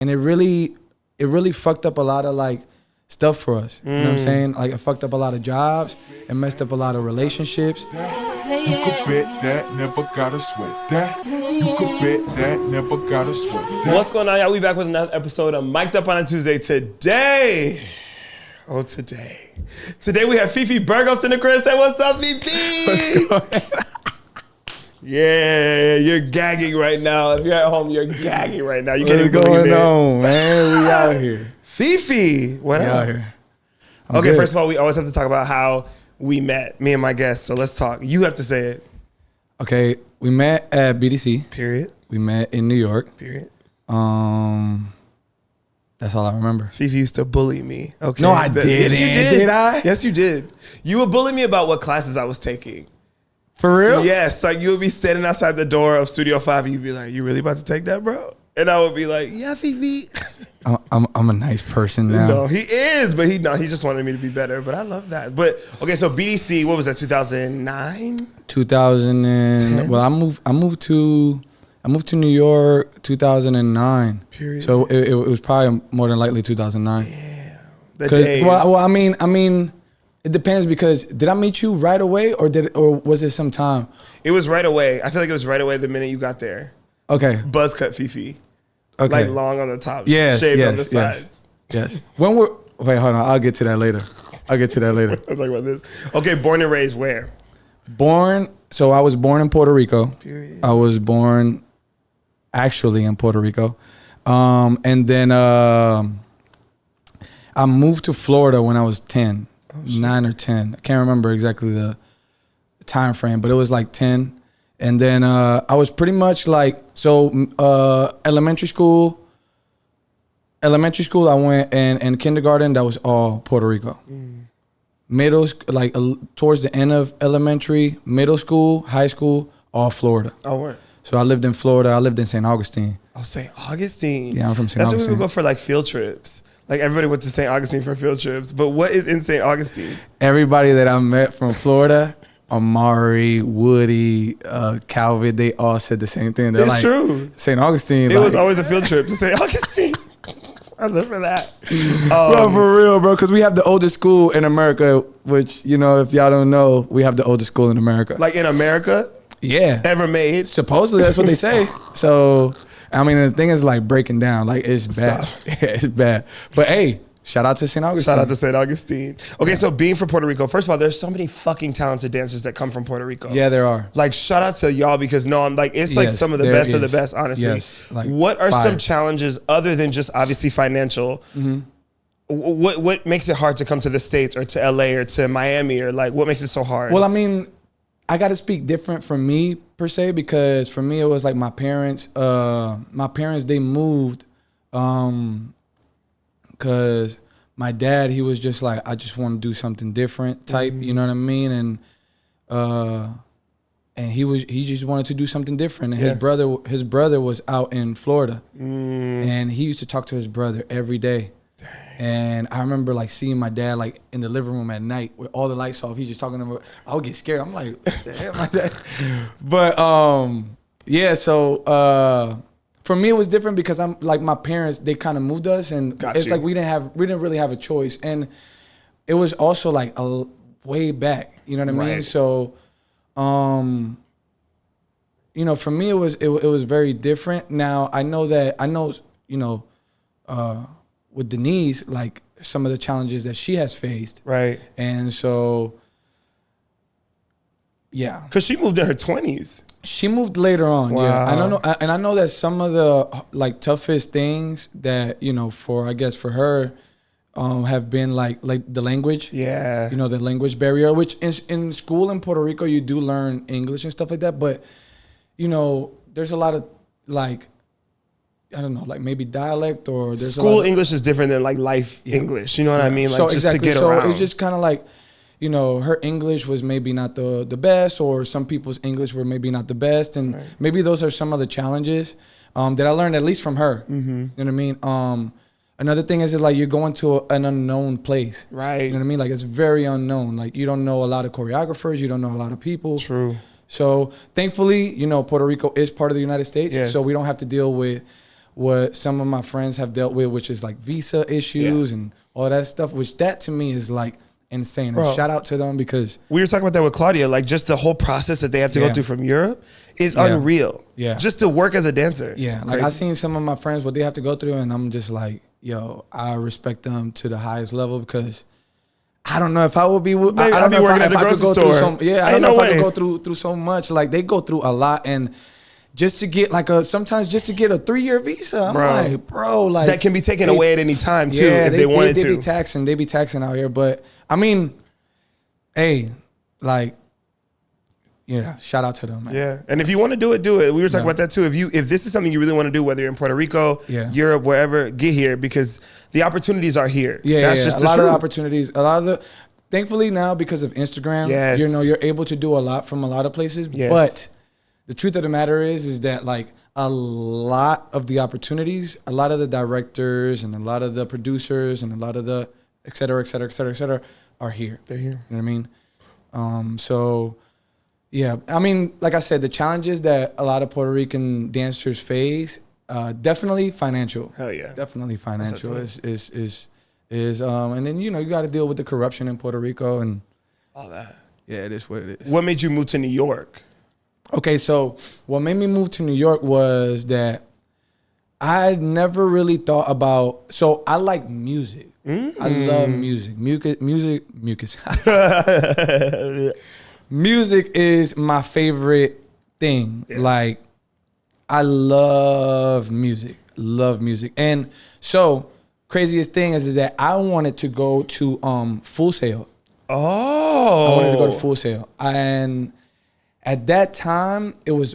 and it really fucked up a lot of like stuff for us. You know what I'm saying? Like it fucked up a lot of jobs, it messed up a lot of relationships. You could bet that, never gotta sweat that. You could bet that, never gotta sweat that. What's going on, y'all? We back with another episode of Mic'd Up on a Tuesday. Today we have Fefe Burgos in the crib. Say what's up, Fefe? What's going on? Yeah, you're gagging right now. If you're at home, you're gagging right now. You can't What's even believe going it. on, man? We out here. Fefe, what We up? out here. Okay, good. first of all, we always have to talk about how we met, me and my guest. So let's talk. You have to say it. Okay, we met at BDC. Period. We met in New York. Period. That's all I remember. Fefe used to bully me. Okay. No, I didn't. Yes, you did. Did I? Yes, you did. You would bully me about what classes I was taking. For real? Yes, like you would be standing outside the door of Studio 5 and you'd be like, you really about to take that, bro? And I would be like, yeah, Fefe. I'm a nice person now. No, he is, but he just wanted me to be better. But I love that. But okay, so BDC, what was that, 2009? 2000 and well, I moved to New York 2009. Period. So it was probably more than likely 2009. Yeah. The Because days. well, I mean, it depends because did I meet you right away or was it some time? It was right away. I feel like it was right away the minute you got there. Okay. Buzz cut Fefe. Okay. Like long on the top, Yes, shaved on the yes, sides. yes. Wait, hold on. I'll get to that later. Let's talk about this. Okay, born and raised where? So I was born in Puerto Rico. Period. I was born actually in Puerto Rico. And then I moved to Florida when I was 10, 9 or 10. I can't remember exactly the time frame, but it was like 10. And then I was pretty much like, elementary school, I went and kindergarten, that was all Puerto Rico. Middle, towards the end of elementary, middle school, high school, all Florida. Oh, where? So I lived in Florida. I lived in St. Augustine. Oh, St. Augustine. Yeah, I'm from St. That's Augustine. where we would go for like field trips. Like everybody went to St. Augustine for field trips. But what is in St. Augustine? Everybody that I met from Florida, Amari, Woody, Calvin, they all said the same thing. They're It's like, true. St. Augustine. It was always a field trip to St. Augustine. I live for that. Bro, for real, bro. Because we have the oldest school in America, which, you know, if y'all don't know, we have the oldest school in America. Like in America? Yeah. Ever made? Supposedly, that's what they say. So, I mean, the thing is like breaking down. Like, it's bad. Yeah, it's bad. But hey, shout out to St. Augustine. Shout out to St. Augustine. Okay, so being from Puerto Rico, first of all, there's so many fucking talented dancers that come from Puerto Rico. Yeah, there are. Like, shout out to y'all because I'm like, it's like Yes, some of the there best of the is. best, honestly. Yes, like what are fire. some challenges other than just obviously financial? What makes it hard to come to the States or to LA or to Miami or like what makes it so hard? Well, I mean, I got to speak different from me per se because for me it was like my parents. They moved because my dad, he was just like, I just want to do something different type. You know what I mean? And he just wanted to do something different. And his brother was out in Florida, and he used to talk to his brother every day. And I remember like seeing my dad like in the living room at night with all the lights off. He's just talking to him. I would get scared. I'm like, what the hell like that? But yeah. So for me it was different because I'm like my parents. They kind of moved us, and it's like we didn't really have a choice. And it was also like a way back. You know what I mean? Right. So, you know, for me it was very different. Now I know you know. With Denise, like some of the challenges that she has faced. Right. And so, yeah. Because she moved in her 20s. She moved later on. Wow. Yeah. I don't know. And I know that some of the like toughest things that, you know, for her, have been like the language. Yeah. You know, the language barrier, which in school in Puerto Rico, you do learn English and stuff like that. But, you know, there's a lot of like, I don't know, like maybe dialect or there's school English is different than like life English. You know what I mean? Like so just exactly. to get so around. it's just kind of like, you know, her English was maybe not the best, or some people's English were maybe not the best, and maybe those are some of the challenges that I learned at least from her. You know what I mean? Another thing is like you're going to an unknown place, right? You know what I mean? Like it's very unknown. Like you don't know a lot of choreographers, you don't know a lot of people. True. So thankfully, you know, Puerto Rico is part of the United States, Yes. so we don't have to deal with what some of my friends have dealt with, which is like visa issues and all that stuff, which that to me is like insane. Bro. And shout out to them because We were talking about that with Claudia, like just the whole process that they have to go through from Europe is unreal. Yeah. Just to work as a dancer. yeah, like I seen some of my friends what they have to go through, and I'm just like, yo, I respect them to the highest level because I don't know if I would be. I don't be know working at if the I could grocery go store. through some. Yeah, I Ain't don't know no if I way. could go through so much. Like they go through a lot, and just to get like sometimes just to get a 3-year visa, I'm like, bro, like that can be taken away at any time too yeah, if they wanted they to. They be taxing out here, but I mean, hey, like, yeah, shout out to them, man. Yeah, and if you want to do it, do it. We were talking about that too. If this is something you really want to do, whether you're in Puerto Rico, Europe, wherever, get here because the opportunities are here. Yeah, that's just a the lot truth. of the opportunities, a lot of the. Thankfully now because of Instagram, Yes. you're able to do a lot from a lot of places. Yes. But the truth of the matter is that like a lot of the opportunities, a lot of the directors and a lot of the producers and a lot of the et cetera, et cetera, et cetera, et cetera are here. They're here. You know what I mean? So yeah, I mean, like I said, the challenges that a lot of Puerto Rican dancers face, definitely financial. Hell yeah. Definitely financial is and then you got to deal with the corruption in Puerto Rico and All that. yeah, it is what it is. What made you move to New York? Okay, so what made me move to New York was that I never really thought about. So I like music. I love music. Music is my favorite thing. Yeah. Like I love music. And so craziest thing is that I wanted to go to Full Sail. Oh. I wanted to go to Full Sail. And at that time, it was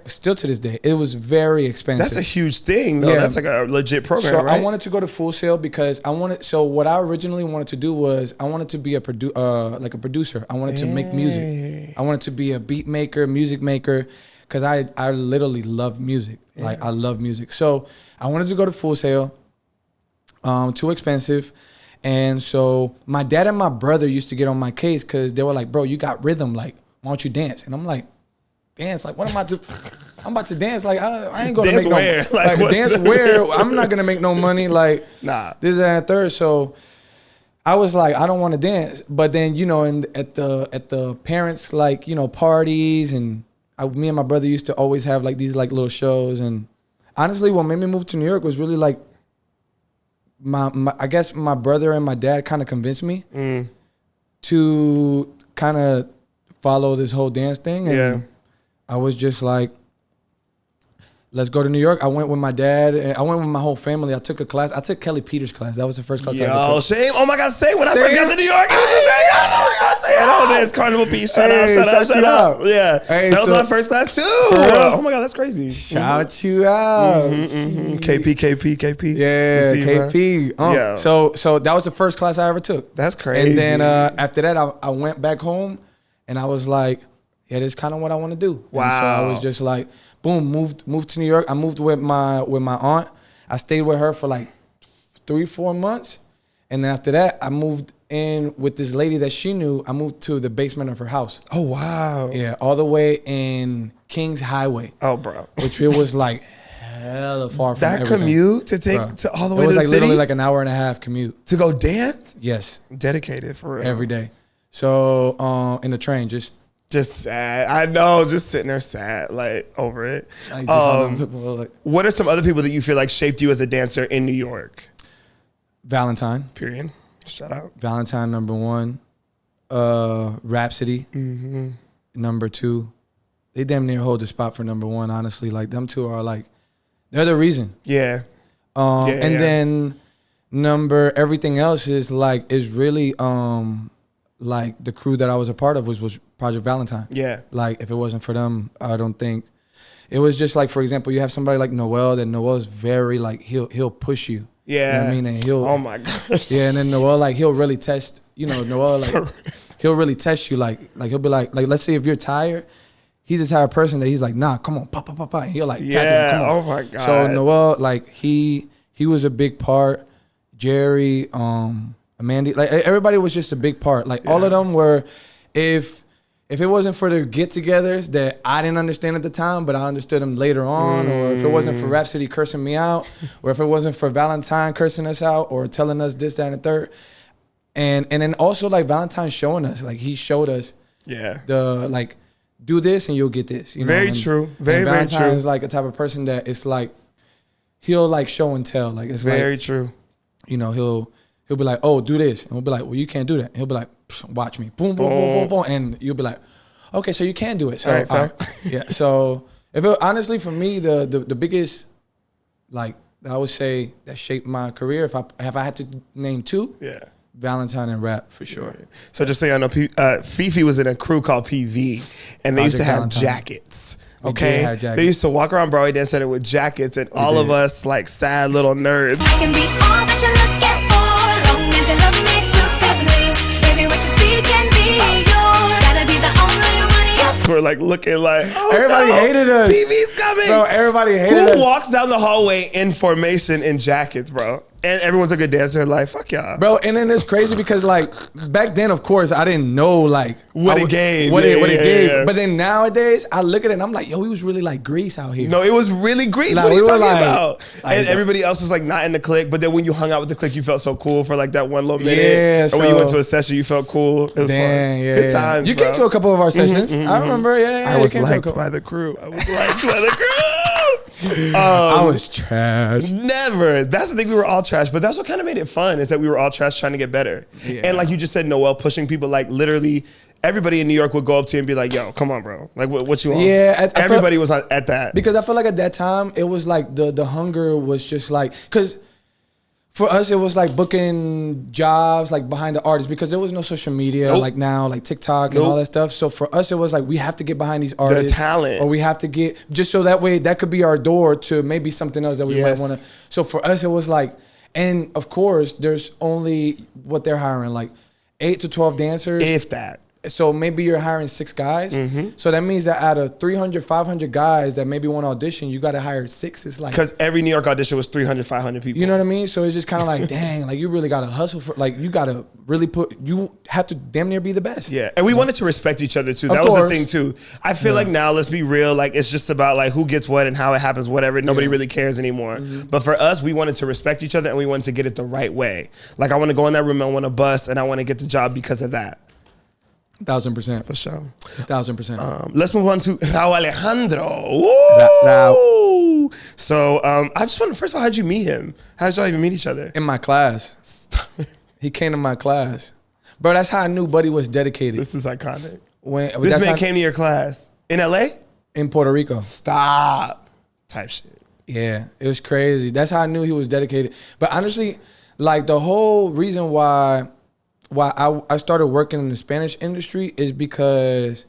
still to this day, it was very expensive. That's a huge thing, though. Yeah. That's like a legit program, So right? I wanted to go to Full Sail because so what I originally wanted to do was I wanted to be a producer. I wanted to make music. I wanted to be a beat maker, music maker, because I literally love music. Yeah. Like I love music. So I wanted to go to Full Sail. Too expensive. And so my dad and my brother used to get on my case because they were like, bro, you got rhythm. Like, why don't you dance? And I'm like, dance? Like, what am I doing? I'm about to dance. Like, I ain't going to Dance make where? no like dance where? I'm not going to make no money. Like, Nah. this, that, and third. So I was like, I don't want to dance. But then, at the parents, like, parties and me and my brother used to always have like these like little shows. And honestly, what made me move to New York was really like, I guess my brother and my dad kind of convinced me to kind of follow this whole dance thing. And I was just like, let's go to New York. I went with my dad. And I went with my whole family. I took a class. I took Kelly Peters' class. That was the first class I ever took. Shame. Oh my God, say when I first got to New York, I was in Carnival P. Shout out. Yeah. Hey, that was my first class too. Oh my God, that's crazy. Shout you out. KP. Yeah, You see, KP. Yeah. So that was the first class I ever took. That's crazy. And then after that, I went back home and I was like, yeah, this is kind of what I want to do. Wow. And so I was just like, boom, moved to New York. I moved with my aunt. I stayed with her for like 3-4 months. And then after that, I moved in with this lady that she knew. I moved to the basement of her house. Oh, wow. Yeah, all the way in Kings Highway. Oh, bro. Which it was like hella far from that everything. commute to take to all the way to the It was like city? literally like an hour and a half commute. To go dance? Yes. Dedicated for real. Every day. So in the train, just sad. I know, just sitting there sad, like over it. like, like What are some other people that you feel like shaped you as a dancer in New York? Valentine. Period. Shout out. Valentine #1. Rhapsody. #2. They damn near hold the spot for #1, honestly. Like them two are like, they're the reason. Yeah. Then everything else is really like the crew that I was a part of was Project Valentine. Yeah. Like if it wasn't for them, I don't think it was just like, for example, you have somebody like Noel, that Noel's very like he'll push you. Yeah. You know what I mean? And he'll, oh my gosh. yeah, and then Noel, like he'll really test, Noel, like he'll really test you. Like he'll be like let's say if you're tired, he's the type of person that he's like, nah, come on, pop. And he'll like tap you, come on. Oh my God. So Noel, like he was a big part. Jerry, Amanda, like everybody was just a big part. Like all of them were, if if it wasn't for the get-togethers that I didn't understand at the time, but I understood them later on, or if it wasn't for Rhapsody cursing me out, or if it wasn't for Valentine cursing us out, or telling us this, that, and the third, and then also like Valentine showing us, like he showed us, the like do this and you'll get this. You know, very true, very Valentine true. is like a type of person that it's like he'll like show and tell, like it's very like, true. You know, he'll be like, oh, do this, and we'll be like, well, you can't do that. And he'll be like, watch me, boom, boom, boom, boom, boom, and you'll be like, okay, so you can do it. So, all right. yeah. So if it, honestly, for me, the biggest, like I would say that shaped my career, if I had to name two, Valentine and Rap for sure. So just so y'all know, Fefe was in a crew called PV, and they used to have Valentine. jackets. We Okay, did have jackets. They used to walk around Broadway Dance Center with jackets, and all of us like sad little nerds. I can be all that you're looking for, long as you love me exclusively. Baby, what you see can be yours. Gotta be the only one you. We're like looking like, oh, Everybody no, hated us. PV's coming. Bro, everybody hated us. Who walks down the hallway in formation in jackets, bro? And everyone's a good dancer. Like, fuck y'all, Bro, and then it's crazy because like back then, of course, I didn't know like What it gave. What it Yeah, gave. yeah. But then nowadays, I look at it and I'm like, yo, he was really like Grease out here. No, it was really Grease. Like, What are you we were talking like- about? like And the- everybody else was like not in the clique. But then when you hung out with the clique, you felt so cool for like that one little minute. Yeah, or when you so- went to a session, you felt cool. It was Damn, fun. yeah. Good times. You bro. came to a couple of our sessions. I remember, yeah. I you was came to a liked couple. by the crew. I was liked by the crew. I was trash. Never. That's the thing. We were all trash, but that's what kind of made it fun. Is that we were all trash trying to get better. Yeah. And like you just said, Noel pushing people. Like literally, everybody in New York would go up to you and be like, "Yo, come on, bro. Like, what you on?" Yeah, I felt- everybody was at that. Because I feel like at that time, it was like the hunger was just like, because for us, it was like booking jobs like behind the artists because there was no social media Nope. like now, like TikTok and Nope. all that stuff. So for us, it was like we have to get behind these artists. talent. Or we have to get, just so that way that could be our door to maybe something else that we Yes. might want to. So for us, it was like, and of course, there's only what they're hiring, like 8 to 12 dancers. If that. So maybe you're hiring 6 guys. Mm-hmm. So that means that out of 300, 500 guys that maybe want to audition, you got to hire 6. It's like, Because every New York audition was 300, 500 people. you know what I mean? So it's just kind of like, dang, like you really got to hustle for, like you got to really you have to damn near be the best. Yeah, and we wanted to respect each other too. Of That was the course. thing too. I feel like now, let's be real, like it's just about like who gets what and how it happens, whatever. Nobody really cares anymore. Mm-hmm. But for us, we wanted to respect each other and we wanted to get it the right way. Like I want to go in that room, I want to bust, and I want to get the job because of that. 1,000%. For sure. 1,000%. Let's move on to Rauw Alejandro. Woo! Rauw. So I just want to, first of all, how'd you meet him? How did y'all even meet each other? In my class. He came to my class. Bro, that's how I knew Buddy was dedicated. This is iconic. When This that's man how- came to your class in LA? in Puerto Rico. Stop. Type shit. Yeah, it was crazy. That's how I knew he was dedicated. But honestly, like the whole reason why I started working in the Spanish industry is because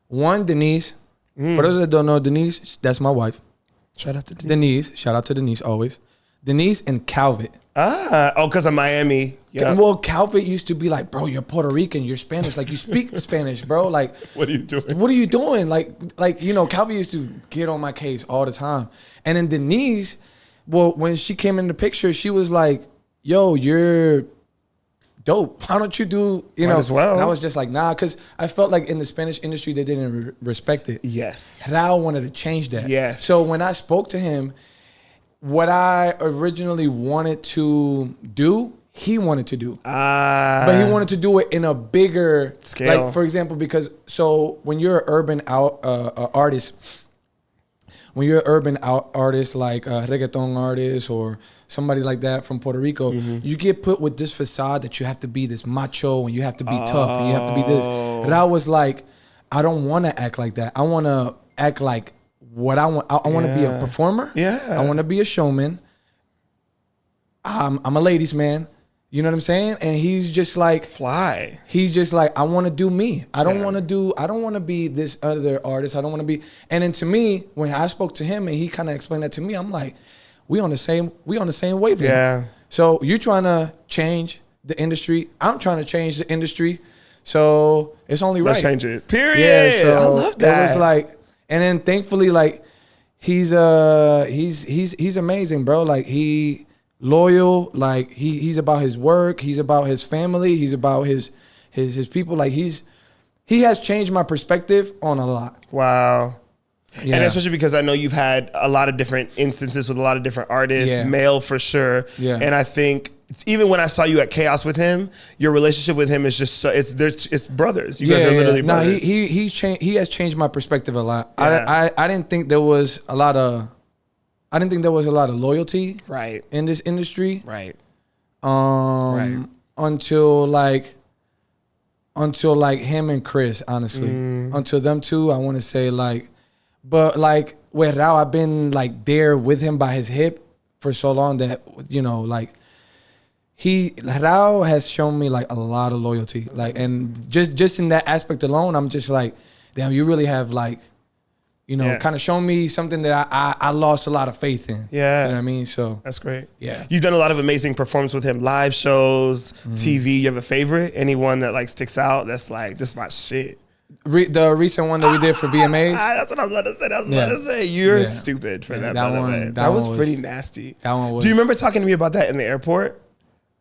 one, Denise. For those that don't know, Denise, that's my wife. Shout out to Denise, shout out to Denise always. Denise and Calvit. Because of Miami. Yeah. Well, Calvit used to be like, bro, you're Puerto Rican, you're Spanish, like you speak Spanish, bro. Like, What are you doing? What are you doing? Like you know, Calvin used to get on my case all the time. And then Denise, well, when she came in the picture, she was like, yo, you're dope. Why don't you do, you Might know? as well. And I was just like, nah, because I felt like in the Spanish industry, they didn't respect it. Yes. Rauw wanted to change that. Yes. So when I spoke to him, what I originally wanted to do, he wanted to do. But he wanted to do it in a bigger Scale. Like, for example, because so when you're an urban artist, like a reggaeton artist or somebody like that from Puerto Rico, you get put with this facade that you have to be this macho and you have to be tough and you have to be this. And I was like, I don't want to act like that. I want to act like what I want. I want to be a performer. Yeah. I want to be a showman. I'm a ladies' man. You know what I'm saying? And he's just like, Fly. he's just like, I want to do me. I don't want to be this other artist. I don't want to be. And then to me, when I spoke to him and he kind of explained that to me, I'm like, we on the same wavelength. Yeah. So you're trying to change the industry. I'm trying to change the industry. So it's only right. Let's change it. Period. Yeah. So I love that. It was like, and then thankfully, like he's amazing, bro. Like he loyal. Like he's about his work. He's about his family. He's about his people. Like he's he has changed my perspective on a lot. Wow. Yeah. And especially because I know you've had a lot of different instances with a lot of different artists, Yeah. male for sure. Yeah. And I think even when I saw you at Chaos with him, your relationship with him is just so, it's brothers. You guys are literally brothers. He changed. He has changed my perspective a lot. Yeah. I didn't think there was a lot of loyalty Right. in this industry. Right. Until like him and Chris, honestly. Until them two, I want to say like, but like with Rauw, I've been like there with him by his hip for so long that, you know, like Rauw has shown me like a lot of loyalty. Like, and just in that aspect alone, I'm just like, damn, you really have like, you know, kind of shown me something that I lost a lot of faith in. Yeah. You know what I mean? So That's great. Yeah. You've done a lot of amazing performances with him, live shows, TV. You have a favorite? Anyone that like sticks out that's like, this is my shit? The recent one that we did for VMAs. That's what I was about to say. You're stupid for that, by the way. That was pretty nasty. That one was. Do you remember talking to me about that in the airport?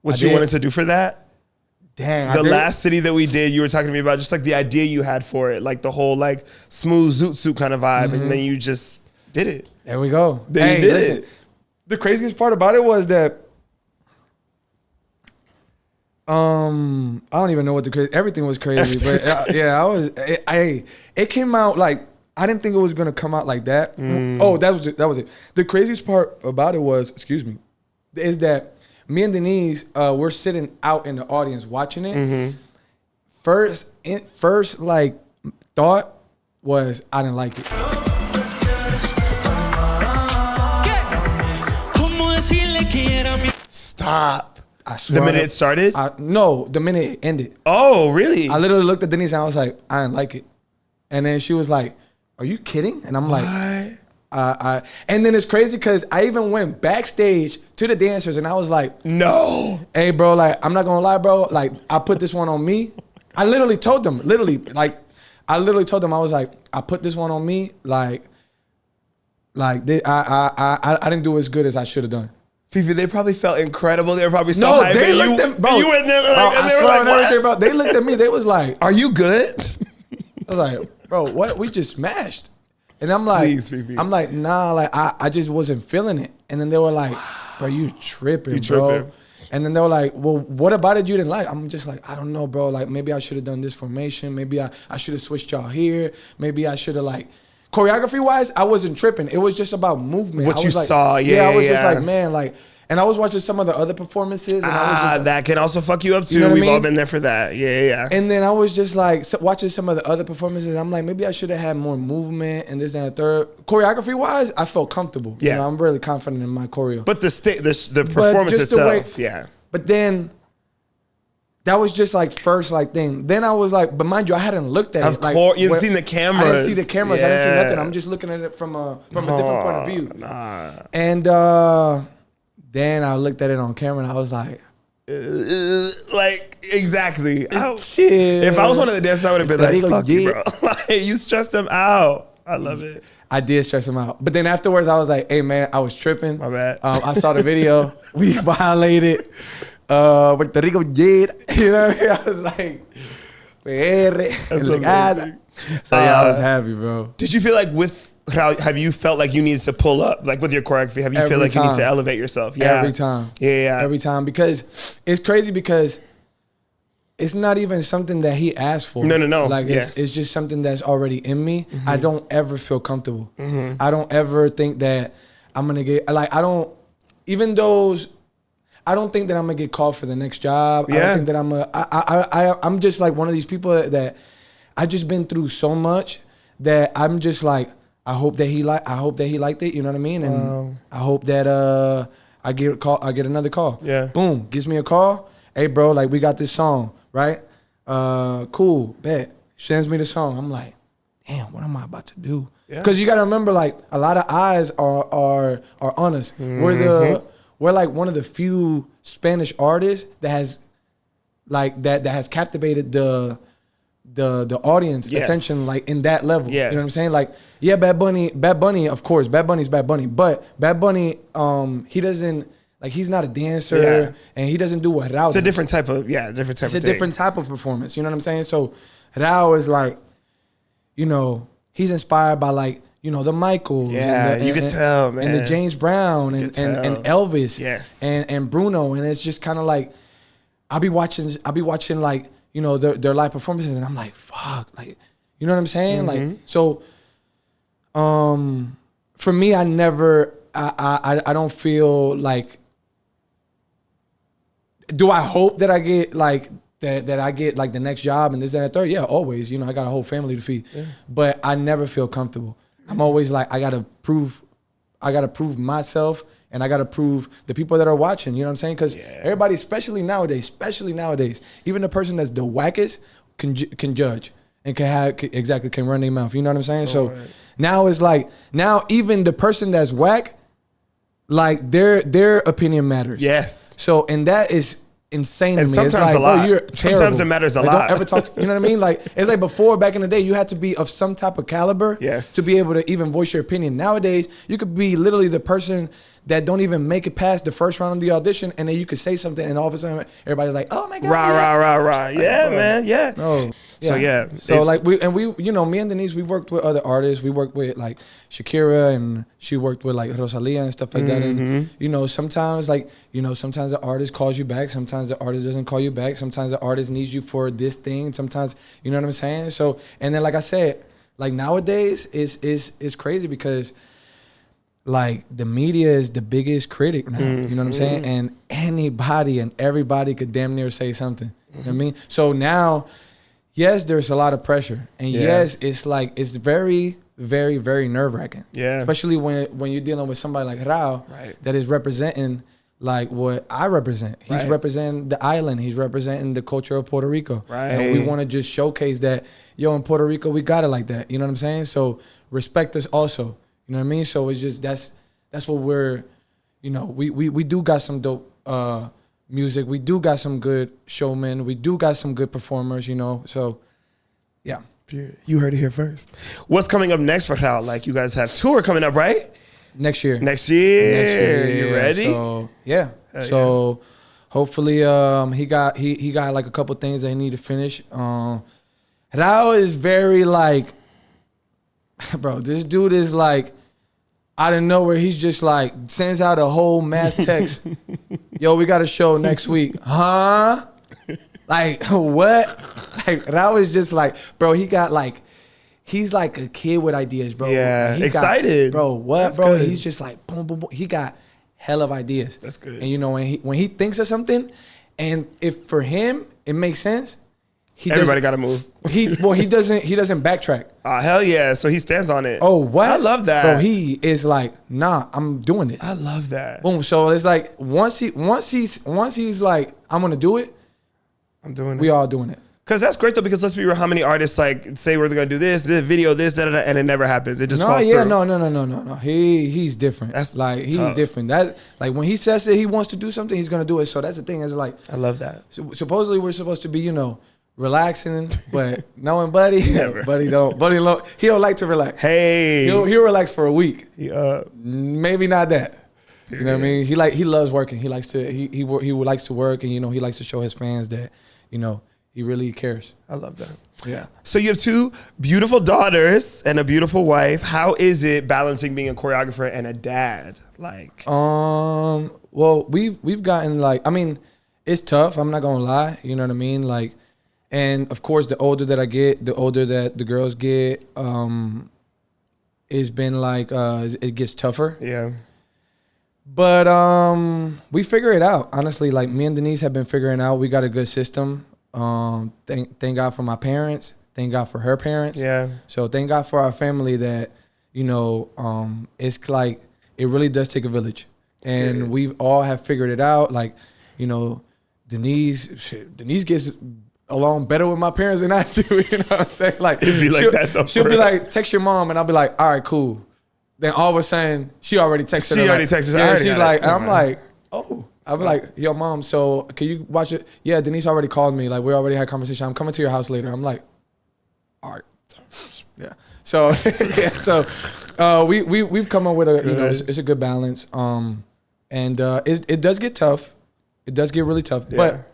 What I you did. wanted to do for that? Dang. The last city that we did, you were talking to me about just like the idea you had for it, like the whole like smooth zoot suit kind of vibe, and then you just did it. There we go. Then you did it. The craziest part about it was that I don't even know what everything was crazy, but it came out like I didn't think it was gonna come out like that. Oh, that was it. The craziest part about it was, is that me and Denise we're sitting out in the audience watching it. First like thought was I didn't like it. Stop. I swear. The minute it started? No, the minute it ended. Oh, really? I literally looked at Denise and I was like, I didn't like it. And then she was like, are you kidding? And I'm like, and then it's crazy because I even went backstage to the dancers and I was like, no. hey, bro, like, I'm not gonna lie, bro. Like, I put this one on me. I literally told them, I was like, I put this one on me. I didn't do as good as I should have done. Fefe, they probably felt incredible. They were probably so No, hyped. they looked at, bro. You went there like, and I they were swear like, on what? everything, bro. They looked at me. They was like, Are you good? I was like, bro, what? We just smashed. And I'm like, Please, Fefe. I'm like, nah, like I just wasn't feeling it. And then they were like, bro, you tripping, bro. And then they were like, well, what about it you didn't like? I'm just like, I don't know, bro. Like maybe I should have done this formation. Maybe I should have switched y'all here. Maybe I should have like, choreography wise, I wasn't tripping. It was just about movement. What I you was like, saw, I was just like, man, like, and I was watching some of the other performances. And I was just like, that can also fuck you up too. You know what I We've all mean? been there for that. Yeah. and then I was just like watching some of the other performances. And I'm like, maybe I should have had more movement and this and the third. Choreography wise, I felt comfortable. Yeah. You know, I'm really confident in my choreo. But the performance just the itself, way- But then that was just like first like thing. Then I was like, but mind you, I hadn't looked at it. Of course, you hadn't seen the cameras. I didn't see the cameras. I didn't see Yeah. nothing. I'm just looking at it from a different point of view. Nah. And then I looked at it on camera and I was like, Like, exactly. shit. If I was one of the dancers, I would have been like, Rico fuck you, did. bro. Like, you stressed them out. I love it. I did stress him out. But then afterwards, I was like, hey, man, I was tripping. My bad. I saw the video. We violated. Puerto Rico did. You know what I mean? I was like, PR. amazing. So yeah, I was happy, bro. Did you feel like have you felt like you needed to pull up, like with your choreography? Have you feel Every like you need time. to elevate yourself? Yeah. Every time. Yeah. Every time. Because it's crazy because it's not even something that he asked for. No. Like Yes. it's just something that's already in me. I don't ever feel comfortable. I don't ever think that I'm gonna get like I don't think that I'm gonna get called for the next job. I don't think that I'm just like one of these people that I just been through so much that I'm just like I hope that he liked it, you know what I mean? And I hope that I get another call. Yeah. Boom, gives me a call. Hey bro, like we got this song, right? Cool, bet. Sends me the song. I'm like, damn, what am I about to do? Because you gotta remember, like a lot of eyes are on us. We're like one of the few Spanish artists that has like that has captivated the audience attention like in that level. Yes. You know what I'm saying? Like, yeah, Bad Bunny, of course, Bad Bunny's Bad Bunny, but Bad Bunny, he doesn't Like he's not a dancer, Yeah. and he doesn't do what Rauw It's a does. different type of different type It's of a thing. different type of performance. You know what I'm saying? So Rauw is like, you know, he's inspired by like, you know, the Michaels. Yeah, and the, you can tell, man. And the James Brown and Elvis. Yes. And Bruno. And it's just kind of like, I'll be watching like, you know, their live performances, and I'm like, fuck, like, you know what I'm saying? Mm-hmm. Like, so, for me, I don't feel like, do I hope that I get like that I get like the next job and this and that third? Yeah, always. You know, I got a whole family to feed, but I never feel comfortable. I'm always like, I gotta prove myself, and I gotta prove the people that are watching. You know what I'm saying? Because everybody, especially nowadays, even the person that's the wackest can judge and can run their mouth. You know what I'm saying? So now it's like, now even the person that's whack, like their opinion matters. Yes. So, and that is insane to And me. sometimes It's like, a lot. bro, you're terrible. Sometimes it matters a Like, lot. Don't ever talk to, you know what I mean? Like, it's like before, back in the day, you had to be of some type of caliber Yes. to be able to even voice your opinion. Nowadays, you could be literally the person that don't even make it past the first round of the audition, and then you could say something, and all of a sudden, everybody's like, oh my God. Rah. Yeah, man. Yeah. Oh, So, yeah. So like we, you know, me and Denise, we worked with other artists. We worked with like Shakira, and she worked with like Rosalia and stuff like that. And you know, sometimes sometimes the artist calls you back. Sometimes the artist doesn't call you back. Sometimes the artist needs you for this thing. Sometimes, you know what I'm saying? So, and then like I said, like nowadays is crazy because like the media is the biggest critic now. You know what I'm saying? And anybody and everybody could damn near say something. You know what I mean? So now, yes, there's a lot of pressure, and yes, it's like it's very, very, very nerve wracking. Yeah. Especially when you're dealing with somebody like Rauw, that is representing like what I represent. He's representing the island. He's representing the culture of Puerto Rico. Right. And we want to just showcase that, yo, in Puerto Rico, we got it like that. You know what I'm saying? So respect us also. You know what I mean? So it's just that's what we're, you know, we do got some dope music. We do got some good showmen. We do got some good performers, you know. So yeah. You heard it here first. What's coming up next for Rauw? Like, you guys have tour coming up, right? Next year. Next year. You yeah. ready? So yeah. So hopefully he got like a couple things that he need to finish. Rauw is very like, bro, this dude is like out of nowhere, he's just like sends out a whole mass text. Yo, we got a show next week. Huh? Like, what? Like, Rauw is just like, bro, he got like, he's like a kid with ideas, bro. Yeah, Like, he excited. Bro, what, That's bro? good. He's just like, boom, boom, boom. He got hell of ideas. That's good. And you know, when he thinks of something, and if for him, it makes sense, Everybody got to move. He doesn't backtrack. Hell yeah. So he stands on it. Oh, what? I love that. Bro, he is like, nah, I'm doing this. I love that. Boom. So it's like once he's like, I'm gonna do it, I'm doing it. we all doing it. Because that's great though, because let's be real, how many artists like say we're gonna do this video, this, da, da, da, and it never happens. It just falls through. No. He's different. That's like he's tough. different. That like when he says that he wants to do something, he's gonna do it. So that's the thing. Is like I love that. supposedly we're supposed to be, you know, relaxing, but knowing Buddy, Never. Buddy don't like to relax. Hey. He'll relax for a week. Yeah. Maybe not that. You know what I mean? He loves working. He likes to he likes to work, and you know he likes to show his fans that, you know, he really cares. I love that. Yeah. So you have two beautiful daughters and a beautiful wife. How is it balancing being a choreographer and a dad? Like, well, we've gotten like, I mean, it's tough. I'm not gonna lie. You know what I mean? Like, and of course, the older that I get, the older that the girls get, it's been like it gets tougher. yeah. But we figure it out. Honestly, like me and Denise have been figuring out. We got a good system. Thank God for my parents. Thank God for her parents. Yeah. So thank God for our family that, you know, it's like it really does take a village, and we all have figured it out. Like, you know, Denise gets along better with my parents than I do. You know what I'm saying? Like, It'd be like that though, she'll for be real. like, text your mom, and I'll be like, all right, cool. Then all of a sudden, she already texted her. She already like, texted her. I Yeah, already she's got like, it. and I'm like, oh. I'm like, yo, mom, so can you watch it? Yeah, Denise already called me. Like, we already had a conversation. I'm coming to your house later. I'm like, all right. Yeah. So, yeah, so we've come up with a, you know, it's a good balance. And it does get tough. It does get really tough. Yeah. But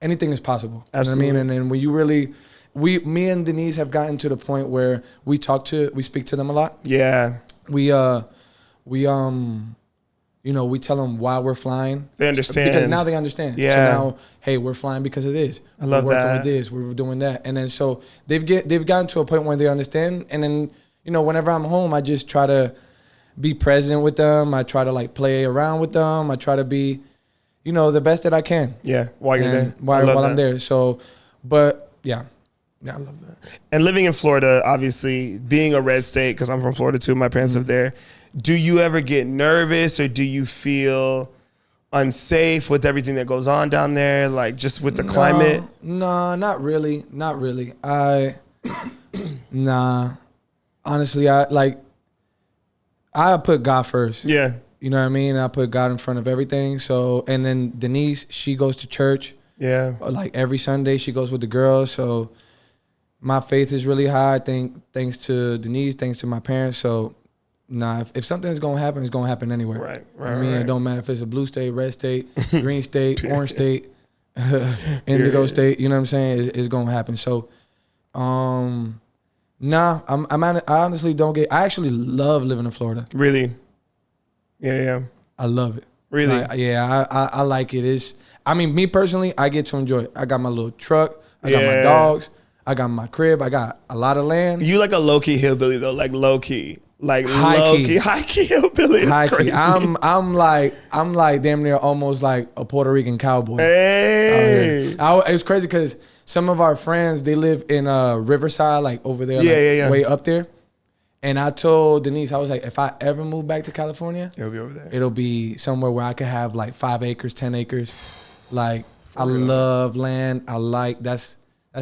anything is possible. Absolutely. You know what I mean? And then when you really, me and Denise have gotten to the point where we speak to them a lot. Yeah. We we tell them why we're flying. They understand. Because now they understand. Yeah. So now, hey, we're flying because of this. I love we're working that. with this. We're doing that. And then so they've gotten to a point where they understand. And then, whenever I'm home, I just try to be present with them. I try to like play around with them. I try to be, the best that I can. Yeah. While you're there. While I'm there. So, but yeah. Yeah. I love that. And living in Florida, obviously, being a red state, because I'm from Florida too, my parents live there. Do you ever get nervous or do you feel unsafe with everything that goes on down there, like just with the climate? No, not really. Not really. Nah. Honestly, I put God first. Yeah. You know what I mean? I put God in front of everything. So, and then Denise, she goes to church. Yeah. Like every Sunday, she goes with the girls. So my faith is really high. I think thanks to Denise, thanks to my parents. So, nah, if something's gonna happen, it's gonna happen anywhere. Right. It don't matter if it's a blue state, red state, green state, orange state, indigo state. You know what I'm saying? It's gonna happen. So, nah, I honestly don't get. I actually love living in Florida. Really? Yeah. I love it. Really? I like it. Me personally, I get to enjoy it. I got my little truck. I got my dogs. I got my crib. I got a lot of land. You like a low-key hillbilly though, like low-key. Like high key hillbilly. It's high crazy. key. I'm like damn near almost like a Puerto Rican cowboy. Hey. It's crazy because some of our friends, they live in Riverside, like over there, way up there. And I told Denise, I was like, if I ever move back to California, It'll be over there. It'll be somewhere where I could have like 5 acres, 10 acres. Like I love land. I like that's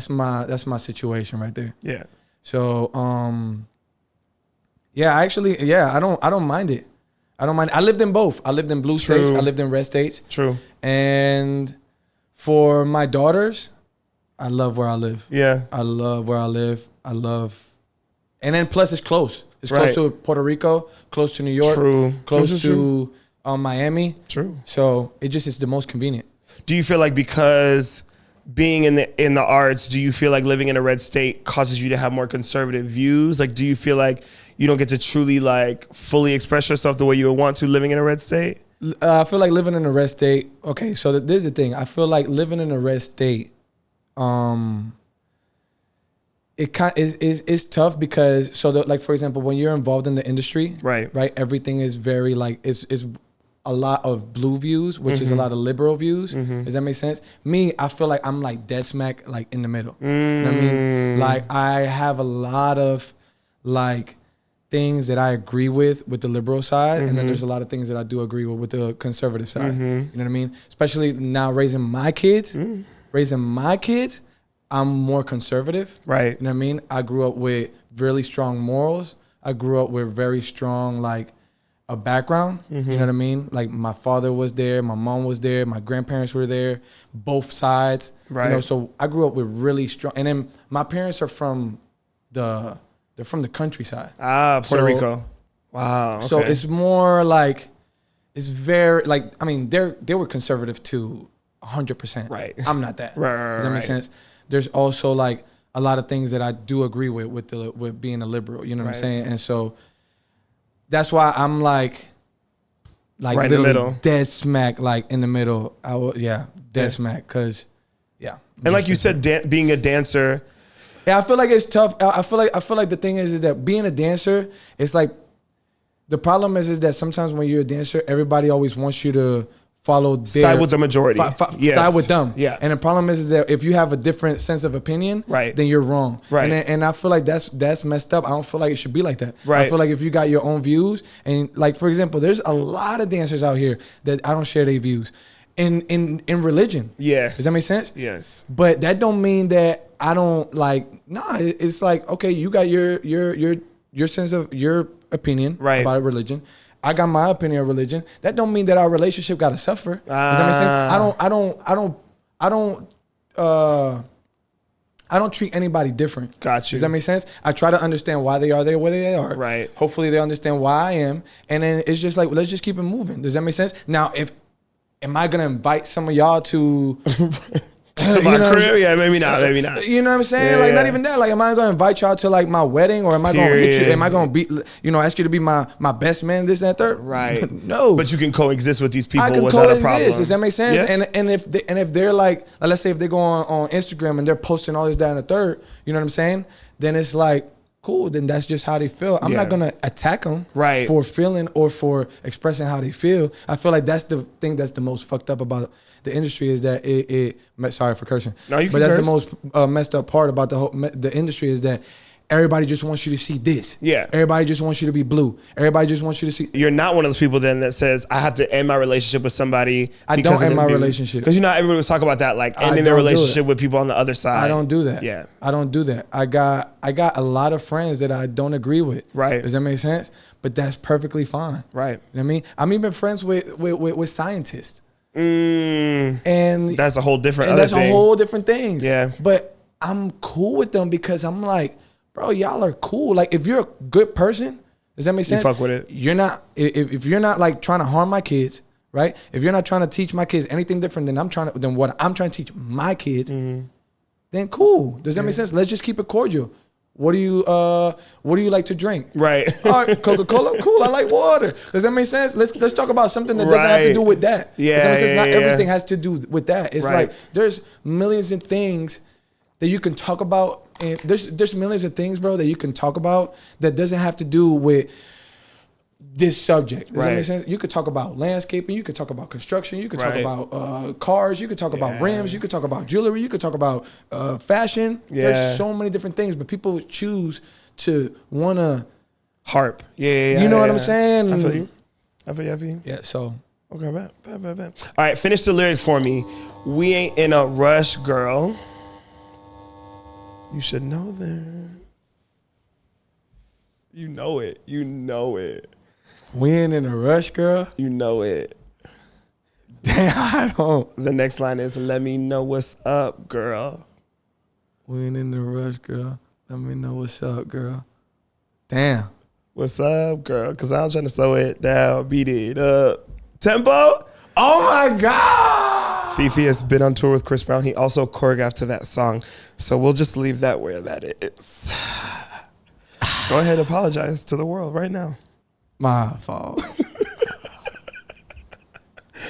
my situation right there. Yeah. So I don't mind it. I don't mind. I lived in both. I lived in blue states. I lived in red states. True. And for my daughters, I love where I live. Yeah. I love where I live. And then plus it's close. It's close to Puerto Rico, close to New York, close to Miami. True. So it's the most convenient. Do you feel like because being in the arts, do you feel like living in a red state causes you to have more conservative views? Like, do you feel like you don't get to truly like fully express yourself the way you would want to living in a red state? I feel like living in a red state. Okay, so this is the thing. I feel like living in a red state, it's tough because like for example, when you're involved in the industry, right, everything is very like it's a lot of blue views, which is a lot of liberal views. Does that make sense? Me, I feel like I'm like dead smack like in the middle. You know what I mean? Like I have a lot of like things that I agree with the liberal side, and then there's a lot of things that I do agree with the conservative side. You know what I mean? Especially now raising my kids. I'm more conservative. Right. You know what I mean? I grew up with really strong morals. I grew up with very strong like a background. You know what I mean? Like my father was there, my mom was there, my grandparents were there, both sides. Right. You know, so I grew up with really strong, and then my parents are from the countryside. Puerto Rico. Wow. Okay. So it's more like, it's very like, I mean, they were conservative too, 100%. Right. I'm not that. Does that make sense? There's also like a lot of things that I do agree with being a liberal. You know what I'm saying? And so that's why I'm like right literally in the middle. Dead smack, like in the middle. Dead smack, cause And like you said, being a dancer. Yeah, I feel like it's tough. I feel like the thing is that being a dancer, it's like the problem is that sometimes when you're a dancer, everybody always wants you to follow their side with the majority. Side with them. Yeah. And the problem is that if you have a different sense of opinion, then you're wrong. Right. And I feel like that's messed up. I don't feel like it should be like that. Right. I feel like if you got your own views, and like for example, there's a lot of dancers out here that I don't share their views. In religion. Yes. Does that make sense? Yes. But that don't mean that I don't like, it's like, okay, you got your sense of your opinion about religion. I got my opinion of religion. That don't mean that our relationship gotta suffer. Does that make sense? I don't treat anybody different. Got you. Does that make sense? I try to understand why they are there where they are. Right. Hopefully they understand why I am. And then it's just like, let's just keep it moving. Does that make sense? Now, am I going to invite some of y'all to... To my crib? Yeah, maybe not. Maybe not. You know what I'm saying? Yeah, Not even that. Like, am I going to invite y'all to like my wedding, or am I going to hit you? Am I going to be, ask you to be my best man, this and that third? Right. No. But you can coexist with these people I can without coexist. a problem. Does that make sense? Yeah. And if they're like, let's say if they go on Instagram and they're posting all this, that, and the third, you know what I'm saying? Then it's like, cool, then that's just how they feel. I'm not gonna attack them for feeling or for expressing how they feel. I feel like that's the thing that's the most fucked up about the industry, is that sorry for cursing. No, you can but that's curse. the most messed up part about the industry, is that everybody just wants you to see this. Yeah. Everybody just wants you to be blue. Everybody just wants you to see. You're not one of those people then that says, I have to end my relationship with somebody. I don't end my relationship. Because everybody was talking about that, like ending their relationship with people on the other side. I don't do that. Yeah. I don't do that. I got a lot of friends that I don't agree with. Right. Does that make sense? But that's perfectly fine. Right. You know what I mean? I'm even friends with scientists. And that's a whole different and other that's thing. a whole different thing. Yeah. But I'm cool with them because I'm like, bro, y'all are cool. Like, if you're a good person, does that make sense? You fuck with it. You're not, if you're not like trying to harm my kids, right? If you're not trying to teach my kids anything different than what I'm trying to teach my kids, then cool. Does that make sense? Let's just keep it cordial. What do you like to drink? Right. All right, Coca-Cola, cool. I like water. Does that make sense? Let's talk about something that doesn't have to do with that. Yeah. Does that make sense? Yeah, Not yeah. everything has to do with that. It's like there's millions of things that you can talk about, and there's millions of things, bro, that you can talk about that doesn't have to do with this subject. Does that make sense? You could talk about landscaping, you could talk about construction, you could talk about cars, you could talk about rims, you could talk about jewelry, you could talk about fashion. There's so many different things, but people choose to wanna harp. Yeah. You know what I'm saying? I feel you. Yeah, so okay, bet. All right, finish the lyric for me. We ain't in a rush, girl. You should know this. You know it. we ain't in a rush, girl. You know it. Damn, I don't. The next line is, let me know what's up, girl. We ain't in a rush, girl. Let me know what's up, girl. Damn. What's up, girl? Because I'm trying to slow it down, beat it up. Tempo? Oh my God. Fefe has been on tour with Chris Brown. He also choreographed to that song. So we'll just leave that where that is. Go ahead, apologize to the world right now. My fault.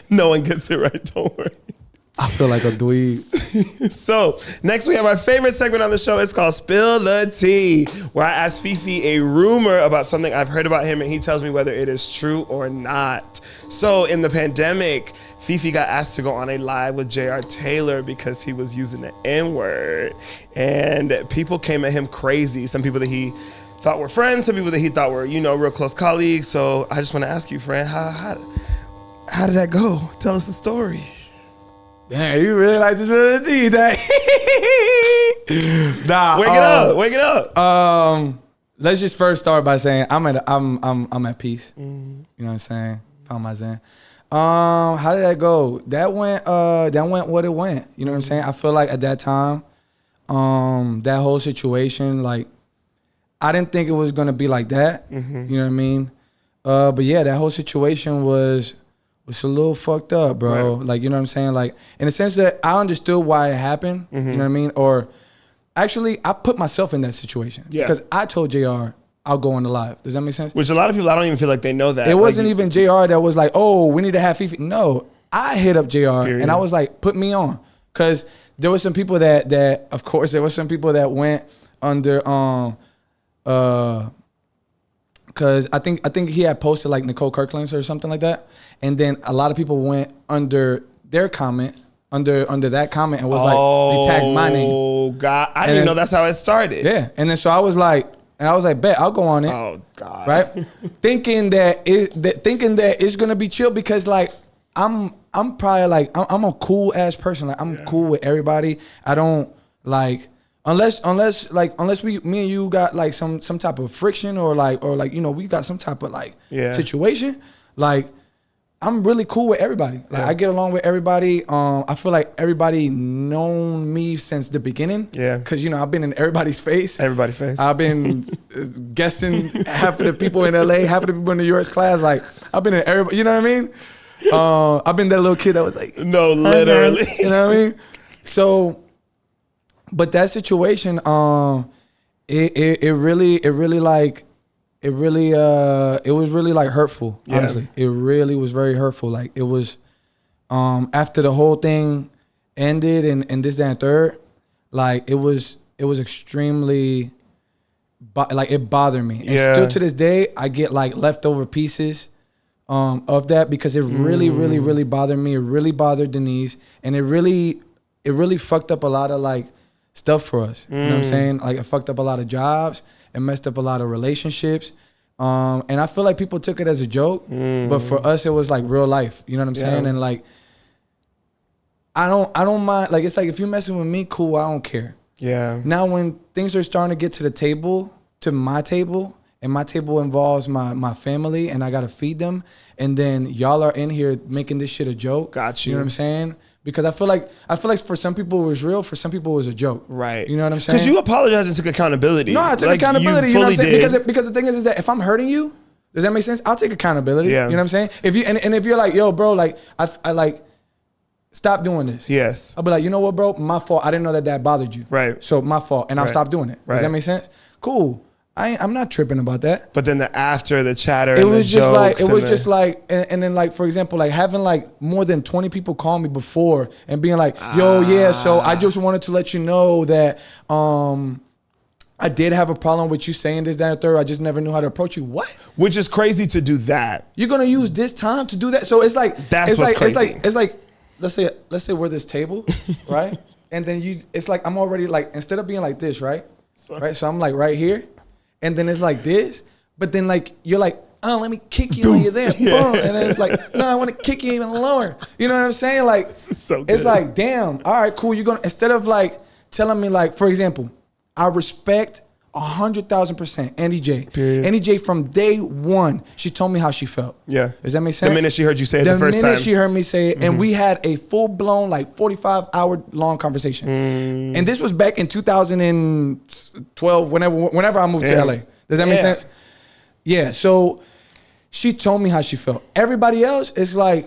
No one gets it right, don't worry. I feel like a dweeb. So next we have our favorite segment on the show. It's called Spill the Tea, where I ask Fefe a rumor about something I've heard about him, and he tells me whether it is true or not. So in the pandemic, Fefe got asked to go on a live with J.R. Taylor because he was using the N-word, and people came at him crazy. Some people that he thought were friends, some people that he thought were, real close colleagues. So I just want to ask you, friend, how did that go? Tell us the story. Damn, you really like to spill the tea, Dad. Nah, Wake it up. Let's just first start by saying I'm at peace. You know what I'm saying? Found my zen. How did that go? That went what it went. You know what I'm saying? I feel like at that time, that whole situation, like, I didn't think it was gonna be like that. You know what I mean? But yeah, that whole situation was a little fucked up, bro. Right. Like, you know what I'm saying? Like, in the sense that I understood why it happened. You know what I mean? Or actually, I put myself in that situation. Yeah. Because I told JR I'll go on the live. Does that make sense? Which a lot of people, I don't even feel like they know that. It wasn't even JR that was like, oh, we need to have Fefe. No, I hit up JR and I was like, put me on. Because there were some people that of course, there were some people that went under, because I think he had posted like Nicole Kirkland's or something like that. And then a lot of people went under their comment, under that comment, and was like, they tagged my name. Oh, God. I didn't even know that's how it started. Yeah. And then so I was like, bet, I'll go on it. Oh, God. Right? thinking that it's gonna be chill because like I'm probably like I'm a cool ass person. Like I'm cool with everybody. I don't like unless me and you got like some type of friction or like we got some type of like situation. Like I'm really cool with everybody. Like I get along with everybody. I feel like everybody known me since the beginning. Yeah. Cause I've been in everybody's face. Everybody's face. I've been guesting half of the people in LA, half of the people in the US class. Like I've been in everybody. You know what I mean? I've been that little kid that was like, no, literally. You know what I mean? So, but that situation, it was really like hurtful, honestly. It really was very hurtful. Like it was, after the whole thing ended and this, that, and third, like it was extremely, like it bothered me. And still to this day, I get like leftover pieces of that because it really, really, really bothered me. It really bothered Denise, and it really fucked up a lot of like stuff for us. You know what I'm saying? Like it fucked up a lot of jobs. It messed up a lot of relationships. And I feel like people took it as a joke, but for us, it was like real life. You know what I'm saying? And like, I don't mind. Like, it's like, if you're messing with me, cool, I don't care. Yeah. Now, when things are starting to get to the table, to my table, and my table involves my family, and I got to feed them, and then y'all are in here making this shit a joke. Got you. You know what I'm saying? Because I feel like for some people it was real, for some people it was a joke. Right. You know what I'm saying? Because you apologized and took accountability. No, I took accountability. You know what I'm saying? Because the thing is that if I'm hurting you, does that make sense? I'll take accountability. Yeah. You know what I'm saying? If you and if you're like, yo, bro, like I like, stop doing this. Yes. I'll be like, you know what, bro? My fault. I didn't know that bothered you. Right. So my fault, and I'll stop doing it. Does that make sense? Cool. I'm not tripping about that. But then the chatter, it and was the just like jokes and then like, for example, like having like more than 20 people call me before and being like, yo, yeah, so I just wanted to let you know that I did have a problem with you saying this, that, and third. I just never knew how to approach you. What? Which is crazy to do that. You're gonna use this time to do that? So it's like crazy. It's like let's say we're this table, right? And then it's like I'm already like, instead of being like this, right? Right. So I'm like right here. And then it's like this, but then like you're like, oh, let me kick you when you're there. Boom. And then it's like, no, I want to kick you even lower. You know what I'm saying? Like, it's like, damn, all right, cool. You're gonna, instead of like telling me, like, for example, I respect 100,000% Andy J. Period. Andy J, from day one, she told me how she felt. Yeah. Does that make sense? The minute she heard you say it the first time. The minute she heard me say it, and we had a full-blown, like, 45-hour long conversation. And this was back in 2012, whenever I moved to LA. Does that make sense? Yeah, so she told me how she felt. Everybody else is like,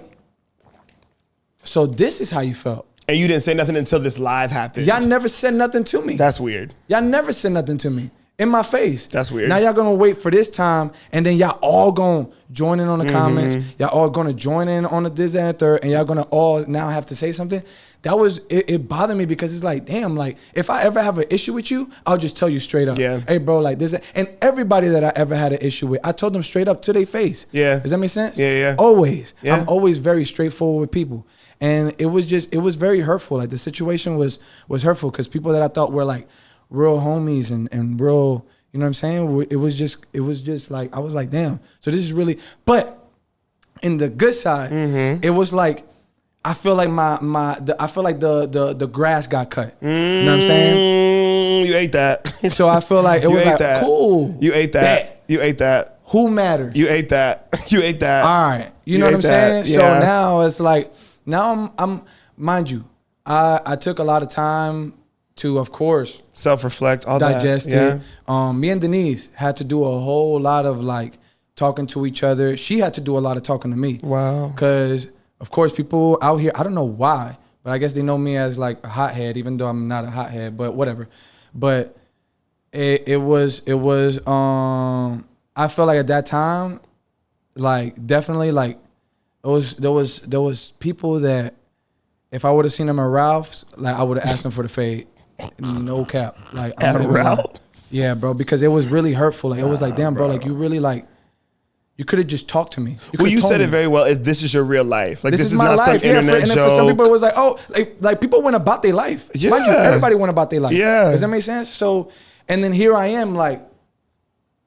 so this is how you felt. And you didn't say nothing until this live happened. Y'all never said nothing to me. That's weird. Y'all never said nothing to me in my face. That's weird. Now y'all gonna wait for this time, and then y'all all gonna join in on the comments. Y'all all gonna join in on the this and the third, and y'all gonna all now have to say something. That was, it bothered me because it's like, damn, like if I ever have an issue with you, I'll just tell you straight up. Yeah. Hey, bro, like this. And everybody that I ever had an issue with, I told them straight up to their face. Yeah. Does that make sense? Yeah, yeah. Always. Yeah. I'm always very straightforward with people. And it was very hurtful. Like the situation was hurtful because people that I thought were like real homies and real, you know what I'm saying? It was just like, I was like, damn. So this is really, but in the good side, it was like, I feel like the grass got cut. You know what I'm saying? You ate that. So I feel like it was like, that. cool. You ate that. You ate that. Who matters? You ate that. You ate that. All right. You know what I'm saying? Yeah. So now it's like, now I'm mind you, I took a lot of time to, of course, self-reflect, all digest that. it. Me and Denise had to do a whole lot of like talking to each other. She had to do a lot of talking to me. Wow. Because of course people out here, I don't know why, but I guess they know me as like a hothead, even though I'm not a hothead, but whatever. But it was I felt like at that time, like definitely like there was people that if I would have seen them at Ralph's, like I would have asked them for the fade. No cap. Like at Ralph's? Yeah, bro, because it was really hurtful. Like it was like, damn, bro, like you really like, you could have just talked to me. You said it very well. This is your real life. Like this is my not life. some internet and joke. then for some people it was like, oh, like people went about their life. Yeah. Mind you, everybody went about their life. Yeah. Does that make sense? So, and then here I am, like,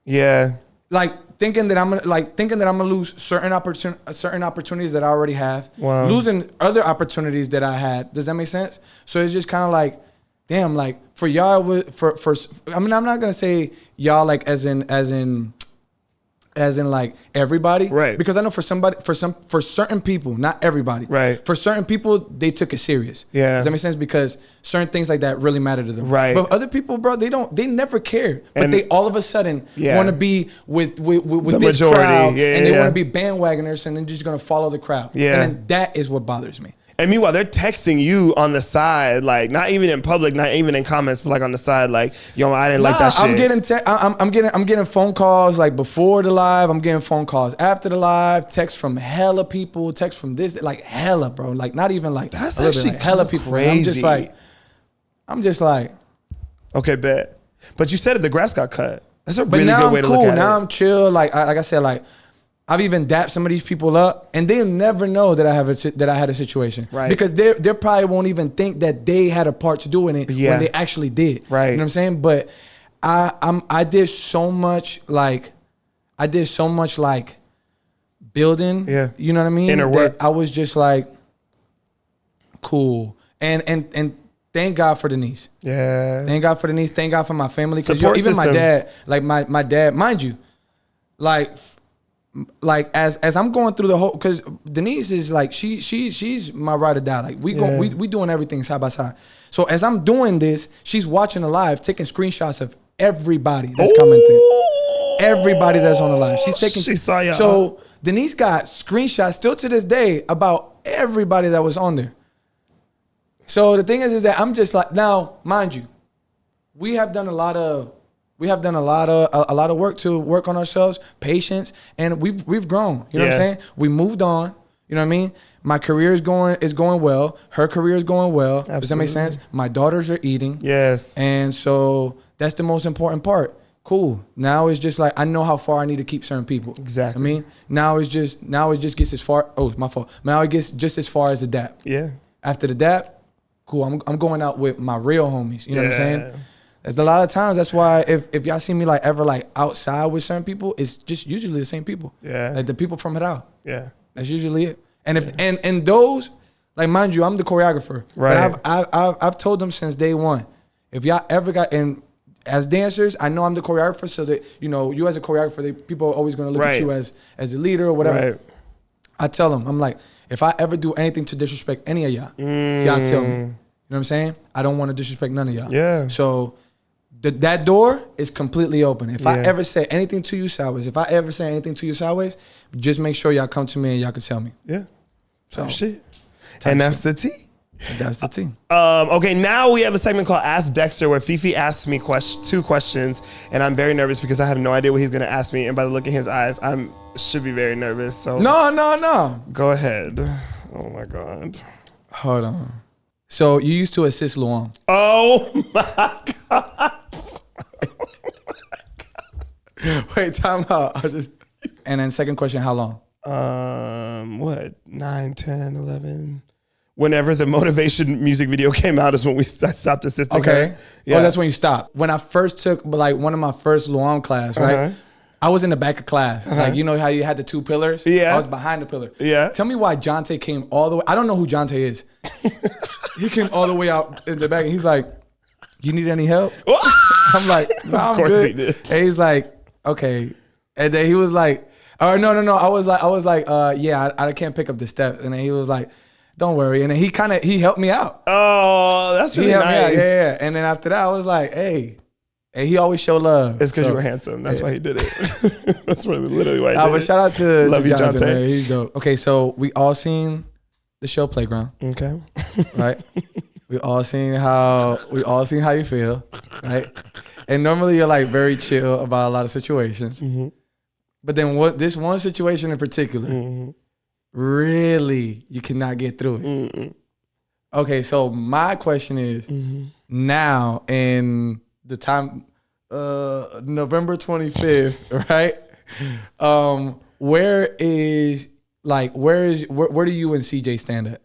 yeah, like thinking that I'm gonna lose certain opportunities that I already have. Wow. Losing other opportunities that I had. Does that make sense? So it's just kind of like, damn, like for y'all, I mean, I'm not gonna say y'all like as in as in like everybody, Right. Because I know for certain people, not everybody, Right. For certain people, they took it serious. Yeah. Does that make sense? Because certain things like that really matter to them, Right. But other people, bro, they never care, but And- they all of a sudden Yeah. want to be with The this majority. crowd, Yeah, and they yeah. want to be bandwagoners, and they're just gonna follow the crowd. Yeah. And then that is what bothers me. And meanwhile, they're texting you on the side, like not even in public, not even in comments, but like on the side, like, yo, I didn't like that shit. I'm getting phone calls like before the live. I'm getting phone calls after the live. Text from hella people. Text from this, like hella, bro. Like not even like That's a little bit, actually like, hella people. And I'm just like, Okay, bet. But you said it, the grass got cut. That's a but really now good I'm way to cool. look at Now it. I'm chill. Like I said, like I've even dapped some of these people up, and they'll never know that I had a situation, Right. Because they probably won't even think that they had a part to do in it Yeah. when they actually did, Right. You know what I'm saying? But I did so much like building, Yeah. You know what I mean? Inner work. That I was just like cool, and thank God for Denise. Yeah. Thank God for Denise. Thank God for my family. Because Support even my system. dad, like my dad, mind you, like as I'm going through the whole, because Denise is like she's my ride or die. Like we doing everything side by side. So as I'm doing this, she's watching the live, taking screenshots of everybody that's commenting, everybody that's on the live. She's taking. She saw y'all. So Denise got screenshots still to this day about everybody that was on there. So the thing is that I'm just like, now, mind you, we have done a lot of work to work on ourselves, patience, and we've grown. You know what I'm Yeah. saying? We moved on. You know what I mean? My career is going well. Her career is going well. Does that make sense? My daughters are eating. Yes. And so that's the most important part. Cool. Now it's just like I know how far I need to keep certain people. Exactly. I mean, now it just gets as far. Oh, it's my fault. Now it gets just as far as the dap. Yeah. After the dap, cool. I'm going out with my real homies. You know what I'm Yeah. saying? There's a lot of times. That's why if y'all see me like ever like outside with certain people, it's just usually the same people. Yeah. Like the people from Rauw. Yeah. That's usually it. And if and those, like mind you, I'm the choreographer. Right. But I've told them since day one, if y'all ever got and as dancers, I know I'm the choreographer, so that you as a choreographer, people are always gonna look Right. at you as a leader or whatever. Right. I tell them, I'm like, if I ever do anything to disrespect any of y'all, y'all tell me. You know what I'm saying? I don't want to disrespect none of y'all. Yeah. So that door is completely open. If I Yeah. ever say anything to you sideways, just make sure y'all come to me and y'all can tell me. Yeah. So Shit. And that's the tea. that's the team. Okay, now we have a segment called Ask Dexter where Fefe asks me two questions, and I'm very nervous because I have no idea what he's going to ask me, and by the look in his eyes, I should be very nervous. So No. go ahead. Oh my God. Hold on. So you used to assist Luan. Oh my God. Wait, time out. And then second question, how long? What? 9, 10, 11. Whenever the motivation music video came out is when I stopped assisting Okay. her. Yeah. Oh, that's when you stopped. When I first took like one of my first Luan class, right? Uh-huh. I was in the back of class. Like, you know how you had the two pillars? Yeah. I was behind the pillar. Yeah. Tell me why Jonte came all the way. I don't know who Jonte is. He came all the way out in the back and he's like, you need any help? I'm like, no, I'm course good. he did. And he's like, okay. And then he was like, oh, no. I was like, yeah, I can't pick up the steps. And then he was like, don't worry. And then he helped me out. Oh, that's really He helped me out. nice. Yeah. And then after that, I was like, hey. And he always showed love. It's because So, you were handsome. That's why he did it. That's literally why he did but it. shout out to Love you, Jonte, Jonte. man. He's dope. Okay, so we all seen the show Playground, Okay. right? we all seen how you feel, right? And normally you're like very chill about a lot of situations. Mm-hmm. But then this one situation in particular, really you cannot get through it. Mm-mm. Okay, so my question is now in the time November 25th, right? Where do you and CJ stand at?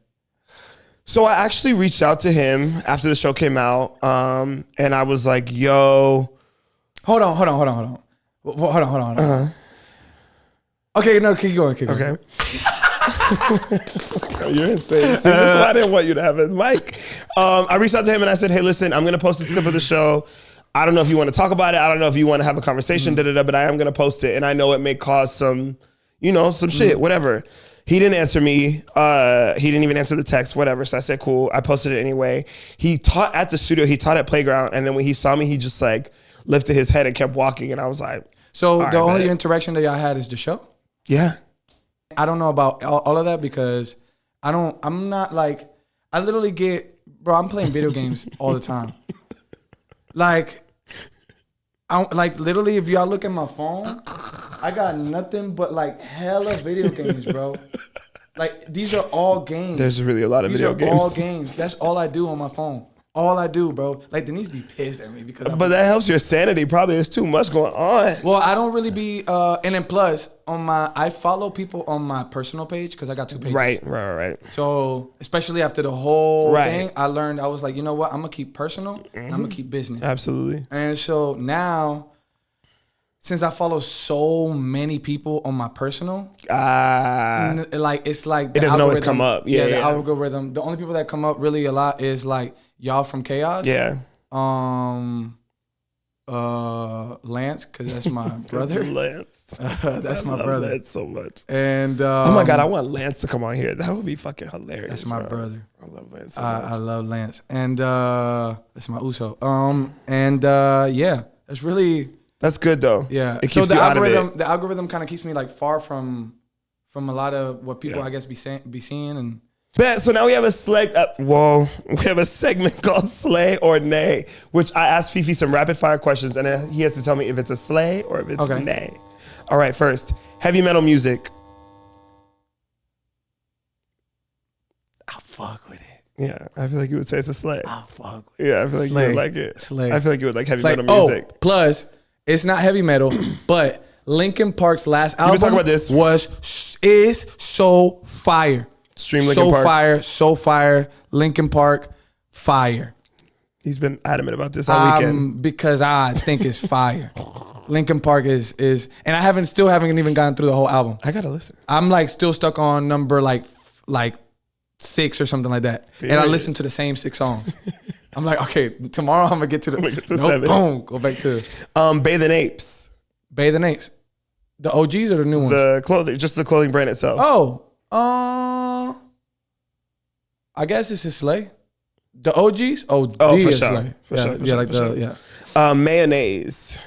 So I actually reached out to him after the show came out, and I was like, "Yo, Hold on. Okay, no, keep going. okay." You're insane. See, this is why I didn't want you to have a mic. I reached out to him and I said, "Hey, listen, I'm gonna post this clip of the show. I don't know if you want to talk about it. I don't know if you want to have a conversation, but I am going to post it. And I know it may cause some, some shit, whatever. He didn't answer me. He didn't even answer the text, whatever. So I said, cool. I posted it anyway. He taught at the studio. He taught at Playground. And then when he saw me, he just like lifted his head and kept walking. And I was like, So all the right, only man. interaction that y'all had is the show? Yeah. I don't know about all of that because I'm not like, I literally I'm playing video games all the time. Like, literally, if y'all look at my phone, I got nothing but like hella video games, bro. Like, these are all games. There's really a lot of These video are games. all games. That's all I do on my phone. All I do, bro. Like, Denise be pissed at me because But that helps your sanity. Probably there's too much going on. well, I don't really be, and then plus, I follow people on my personal page because I got 2 pages. Right. So, especially after the whole Right. thing, I learned, I was like, you know what? I'm going to keep personal. I'm going to keep business. Absolutely. And so now, since I follow so many people on my personal, it's like It doesn't always come up. Yeah, the algorithm. The only people that come up really a lot is like y'all from Chaos. Yeah. Lance, because that's my brother. Lance. That's my I love brother. Lance so much. And Oh my God, I want Lance to come on here. That would be fucking hilarious. that's my bro. brother. I love Lance so much. I love Lance, and that's my Uso. Yeah, it's really. That's good though. Yeah. It So keeps the you out of algorithm, it. the algorithm kind of keeps me like far from a lot of what people I guess be seeing and. Bet. So now we have a we have a segment called Slay or Nay, which I asked Fefe some rapid fire questions, and then he has to tell me if it's a slay or if it's Okay. nay. All right. First, heavy metal music. I fuck with it. Yeah, I feel like you would say it's a slay. I fuck with it. Yeah, I feel like Slay. you would like it. Slay. I feel like you would like heavy It's like, metal music. plus it's not heavy metal, but Linkin Park's last album talk about this. is so fire. Stream Linkin Park. So fire. Linkin Park, fire. He's been adamant about this all weekend. Because I think it's fire. Linkin Park is, and I still haven't even gotten through the whole album. I gotta listen. I'm like still stuck on number like 6 or something like that, and I listen to the same 6 songs. I'm like, okay, tomorrow I'm gonna get to get to nope, 7. boom, go back to Bathing Apes. Bathing Apes. The OGs or the new ones? The clothing, just the clothing brand itself. I guess it's a Slay. The OGs? Oh, D for is sure. Slay. For yeah, sure, for yeah, sure, like for the sure. Mayonnaise.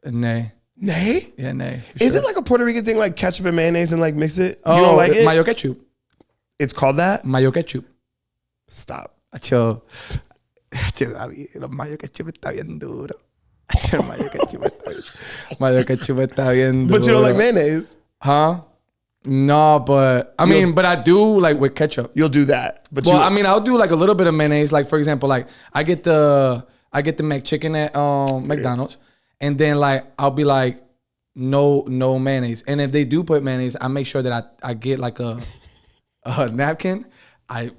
Nay. Nay? Yeah, nay. Is it like a Puerto Rican thing, like ketchup and mayonnaise and like mix it? Oh, You don't like it? Mayo ketchup. It's called that? Mayo ketchup. Stop. Acho, los mayo ketchup está bien duro. Acho, mayo ketchup está bien duro. But you don't like mayonnaise? Huh? No, but I mean, but I do like with ketchup. You'll do that. But Well, I mean, I'll do like a little bit of mayonnaise. Like for example, like I get the McChicken at McDonald's, and then like I'll be like, no mayonnaise. And if they do put mayonnaise, I make sure that I get like a napkin. I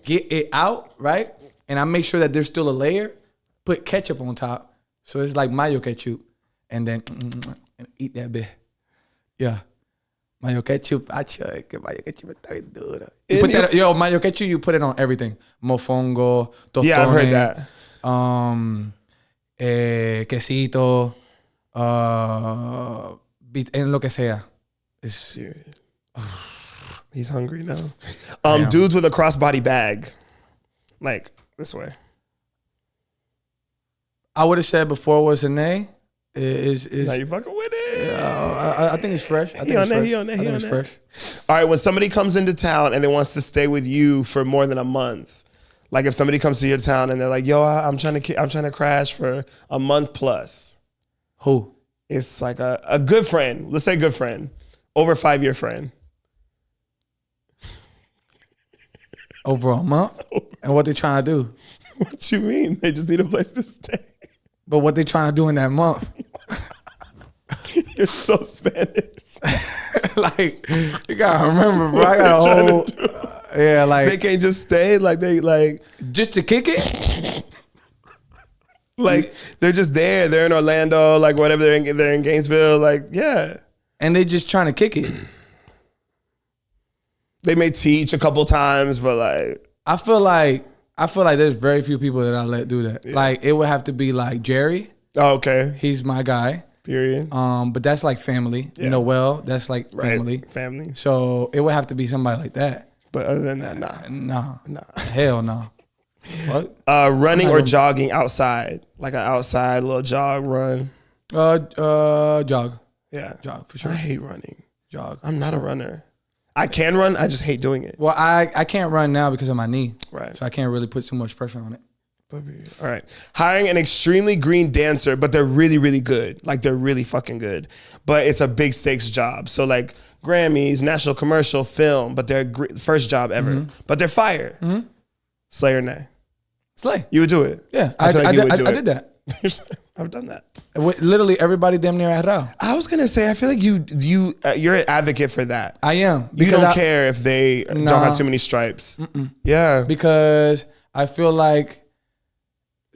get it out right, and I make sure that there's still a layer. Put ketchup on top, so it's like mayo ketchup, and then and eat that bit. Yeah. Mayo ketchup, que mayo ketchup está bien duro. You put that, mayo ketchup, you put it on everything. Mofongo, tostones. Yeah, I've heard that. Quesito, en lo que sea. It's, He's hungry now. Dudes with a crossbody bag. Like, this way. I would have said before was a nay. Is Now you fucking with it. I think it's fresh. I think it's fresh. All right, when somebody comes into town and they wants to stay with you for more than a month, like if somebody comes to your town and they're like, "Yo, I'm trying to crash for a month plus." Who? It's like a good friend. Let's say good friend, over 5-year friend. Over a month? And what they trying to do? What you mean? They just need a place to stay. But what they trying to do in that month? You're so Spanish. Like, you gotta remember, bro. I got a whole, yeah, like They can't just stay. Like they like just to kick it. like they're just there. They're in Orlando. Like whatever. They're in Gainesville. Like yeah. And they just trying to kick it. They may teach a couple times, but like I feel like I feel like there's very few people that I let do that. Yeah. Like it would have to be like Jerry. Oh, okay. He's my guy. Period. But that's like family. Yeah. Noel, that's like Right. family. Family. So it would have to be somebody like that. But other than that, nah. Nah. Hell no. Fuck. Running I'm or not jogging outside, like an outside little jog run. Jog. Yeah, Jog for sure. I hate running. Jog. I'm not a runner. I can run. I just hate doing it. Well, I can't run now because of my knee. Right. So I can't really put too much pressure on it. All right. Hiring an extremely green dancer, but they're really, really good. Like they're really fucking good. But it's a big stakes job. So like Grammys, national commercial, film, but they're first job ever. But they're fire. Slay or nay? Slay. You would do it. Yeah, I feel like you would I do it. did that. I've done that. Literally everybody damn near at Rauw. I was gonna say, I feel like you're an advocate for that. I am. You don't care if they don't have too many stripes. Yeah, Because I feel like,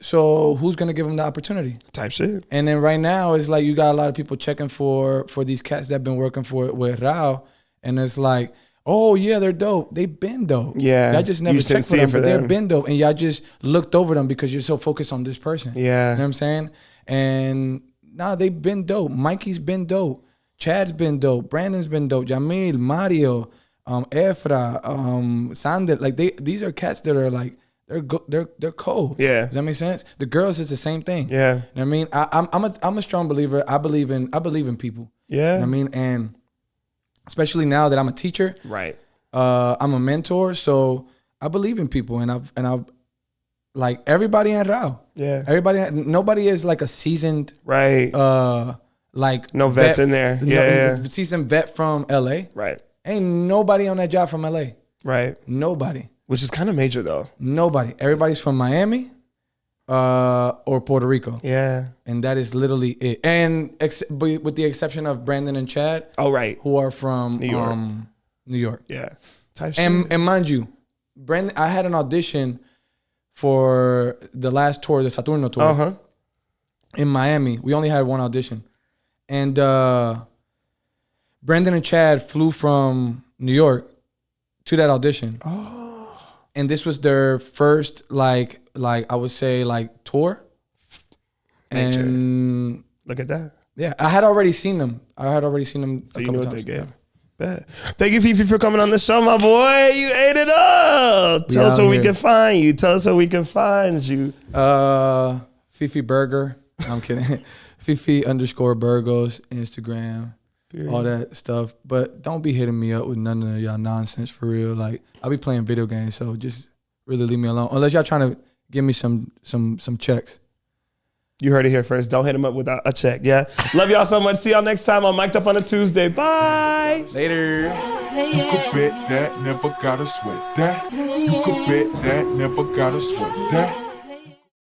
so who's gonna give them the opportunity? type shit. And then right now it's like you got a lot of people checking for these cats that have been working with Rauw, and it's like, oh yeah, they're dope. They've been dope. Yeah, y'all just never you just didn't checked for see it them, for but they've them. been dope, and y'all just looked over them because you're so focused on this person. Yeah, you know what I'm saying? And nah, they've been dope. Mikey's been dope. Chad's been dope. Brandon's been dope. Jamil, Mario, Efra, Sander. Like these are cats that are like they're cold. Yeah. Does that make sense? The girls is the same thing. Yeah. You know what I mean? I'm a strong believer. I believe in people. Yeah. You know what I mean? And especially now that I'm a teacher. Right. I'm a mentor, so I believe in people, and I've like everybody in Rauw. Yeah. Nobody is like a seasoned Right. like No vets in there. Yeah. seasoned vet from LA. Right. Ain't nobody on that job from LA. Right. Nobody. Which is kind of major though. Nobody. Everybody's from Miami or Puerto Rico. Yeah. And that is literally it. And with the exception of Brandon and Chad, Oh, right. who are from New York. New York. Yeah. Type shit. And mind you, Brandon, I had an audition for the last tour, the Saturno tour, in Miami. We only had one audition, and Brandon and Chad flew from New York to that audition. And this was their first like I would say like tour. Major. And Look at that. yeah, I had already seen them. So a you couple know what times. they gave. Bet. Thank you, Fefe, for coming on the show, my boy. You ate it up. Tell us out where we here. can find you. Tell us where we can find you. Fefe Burger. No, I'm kidding. Fefe_Burgos, Instagram, all that stuff. But don't be hitting me up with none of y'all nonsense for real. Like I'll be playing video games, so just really leave me alone. Unless y'all trying to give me some checks. You heard it here first. Don't hit him up without a check. Yeah. Love y'all so much. See y'all next time on Mic'd Up on a Tuesday. Bye. Later. You could bet that, never gotta sweat that. You could bet that, never gotta sweat that.